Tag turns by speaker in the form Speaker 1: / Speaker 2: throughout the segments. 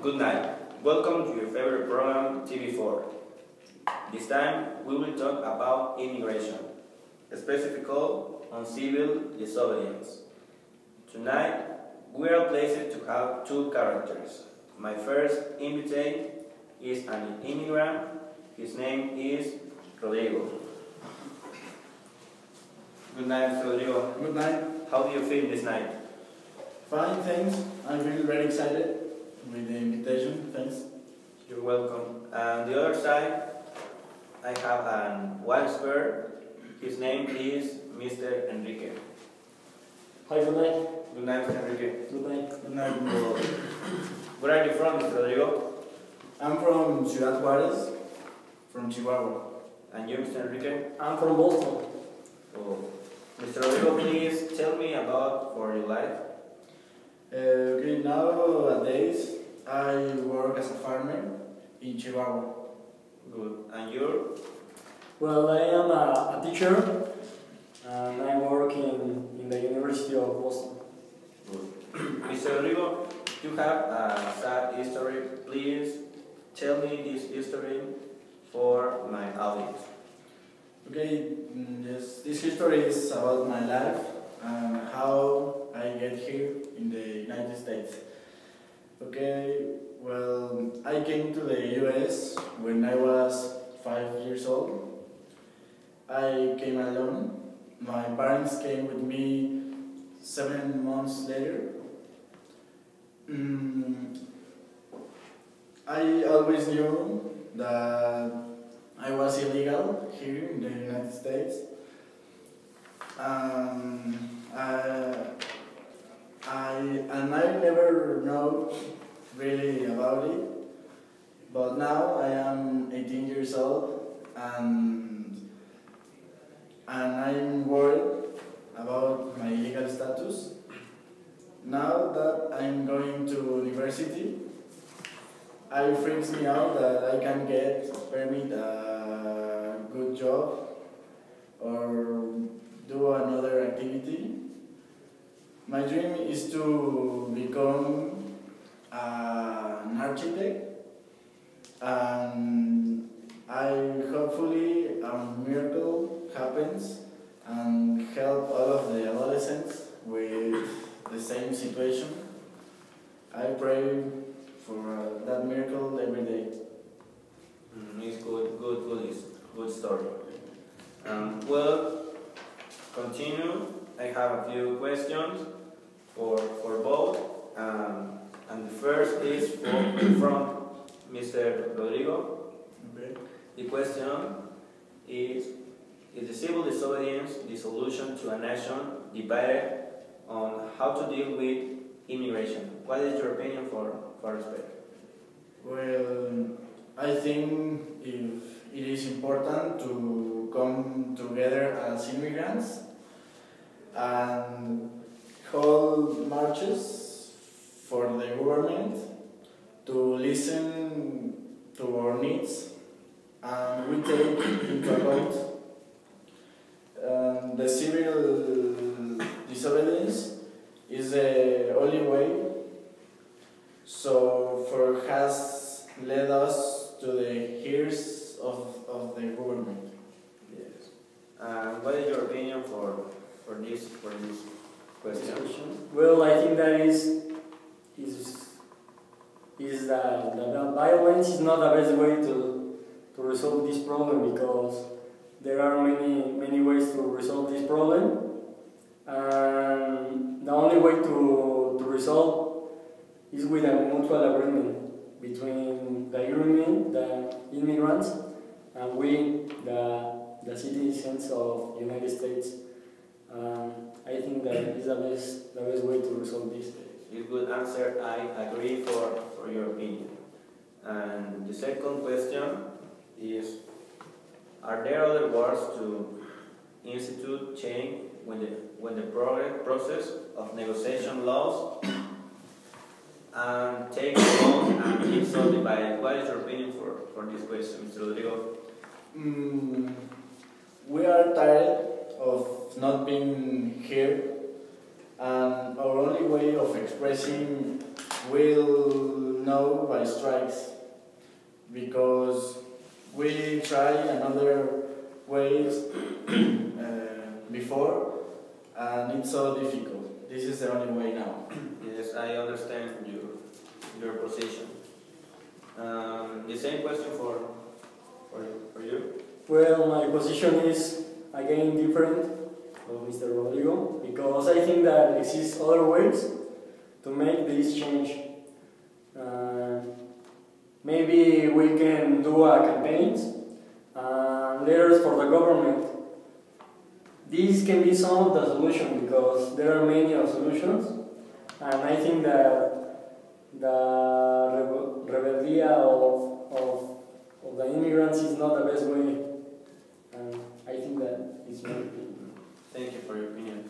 Speaker 1: Good night. Welcome to your favorite program, TV4. This time, we will talk about immigration, specifically on civil disobedience. Tonight, we are pleased to have two characters. My first invitee is an immigrant. His name is Rodrigo. Good night, Rodrigo.
Speaker 2: Good night.
Speaker 1: How do you feel this night?
Speaker 2: Fine, thanks. I feel very excited with the invitation. Thanks.
Speaker 1: You're welcome. And the other side, I have an one square. His name is Mr. Enrique.
Speaker 3: Hi, good night.
Speaker 1: Good night, Mr. Enrique.
Speaker 3: Good night.
Speaker 2: Good night.
Speaker 1: Where are you from, Mr. Rodrigo?
Speaker 2: I'm from Ciudad Juárez, from Chihuahua.
Speaker 1: And you, Mr. Enrique?
Speaker 3: I'm from Boston.
Speaker 1: Oh. Mr. Rodrigo, please tell me about for your life.
Speaker 2: Okay, nowadays I work as a farmer in Chihuahua.
Speaker 1: Good. And you?
Speaker 3: Well, I am a teacher and I work in the University of Boston.
Speaker 1: Good. Mr. Rodrigo, you have a sad history. Please tell me this history for my audience.
Speaker 2: Okay, yes, this history is about my life and how I get here in the United States. Okay, well, I came to the US when I was 5 years old. I came alone. My parents came with me 7 months later. I always knew that I was illegal here in the United States. I never know really about it, but now I am 18 years old and I'm worried about my legal status. Now that I'm going to university, it freaks me out that I can get permit a good job or do another activity. My dream is to become an architect, and hopefully a miracle happens and help all of the adolescents with the same situation. I pray for that miracle every day.
Speaker 1: It's good story. Well, continue. I have a few questions for both. And the first is from Mr. Rodrigo.
Speaker 2: Okay.
Speaker 1: The question is the civil disobedience the solution to a nation divided on how to deal with immigration? What is your opinion for respect?
Speaker 2: Well, I think it is important to come together as immigrants and hold marches for the government to listen to our needs, and we take into account the civil disobedience is the only way. So for has led us to the ears of the government.
Speaker 1: Yes. What is your opinion for this question?
Speaker 3: Well, I think that is that violence is not the best way to resolve this problem, because there are many ways to resolve this problem, and the only way to resolve is with a mutual agreement between the government, the immigrants, and we, the citizens of the United States. I think that is the best way to resolve this.
Speaker 1: It's a good answer. I agree for your opinion. And the second question is: are there other ways to institute change when the process of negotiation laws and take long and keep so divided? What is your opinion for this question, Mr. Rodrigo?
Speaker 2: We are tired of not being here, and our only way of expressing will know by strikes, because we tried another ways before, and it's so difficult. This is the only way now.
Speaker 1: Yes, I understand your position. The same question for you.
Speaker 3: Well, my position is again different of Mr. Rodrigo, because I think that exists other ways to make this change. Maybe we can do a campaigns, letters for the government. These can be some of the solutions, because there are many of solutions, and I think that the rebellia of the immigrants is not the best way, and I think that is my opinion.
Speaker 1: Thank you for your opinion.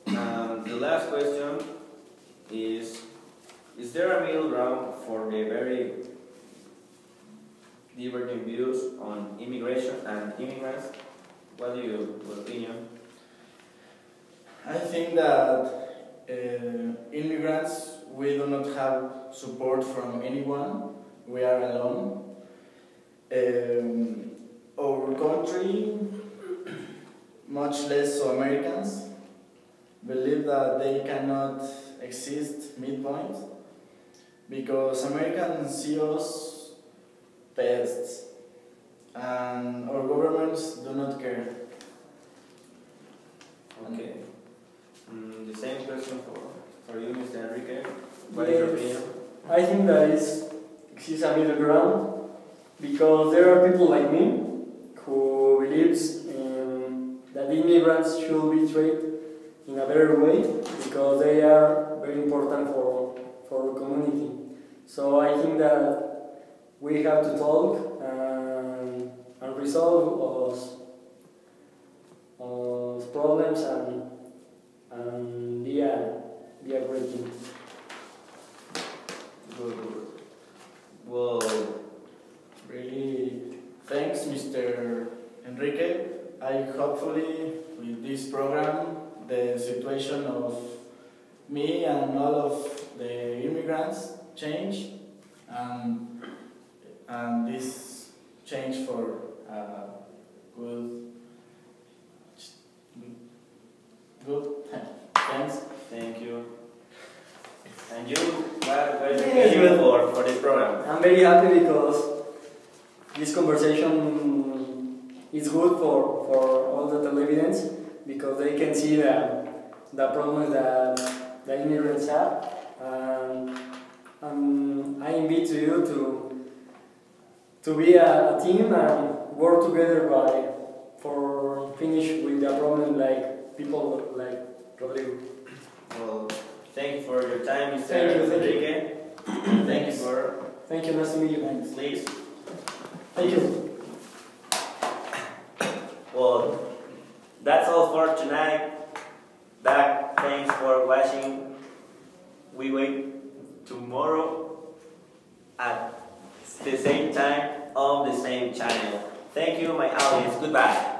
Speaker 1: The last question is there a middle ground for the very diverging views on immigration and immigrants? What do your opinion?
Speaker 2: I think that immigrants, we do not have support from anyone. We are alone. Our country, much less so Americans, believe that they cannot exist midpoint, because Americans see us pests, and our governments do not care.
Speaker 1: Okay. The same question for you, Mr. Enrique. What is your opinion?
Speaker 3: I think that exists a middle ground, because there are people like me who believes that immigrants should be treated in a better way, because they are very important for our community. So I think that we have to talk and resolve those problems and be a great team.
Speaker 1: Good. Well,
Speaker 2: Really, thanks, Mr. Enrique. I hopefully, with this program, the situation of me and all of the immigrants change, and this change for good. Thanks.
Speaker 1: thank you. And you, what is your opinion for this program?
Speaker 3: I'm very happy because this conversation is good for all the televidents, because they can see the problems that the immigrants have. I invite you to be a team and work together for finish with the problem like people like Rodrigo.
Speaker 1: Well, thank you for your time, Mr.
Speaker 3: Thank you.
Speaker 1: Enrique. Thank you for
Speaker 3: Thank you, nice to meet you.
Speaker 1: please.
Speaker 3: Thank you.
Speaker 1: Well, that's all for tonight. Thanks for watching. We wait tomorrow at the same time on the same channel. Thank you, my audience. Goodbye.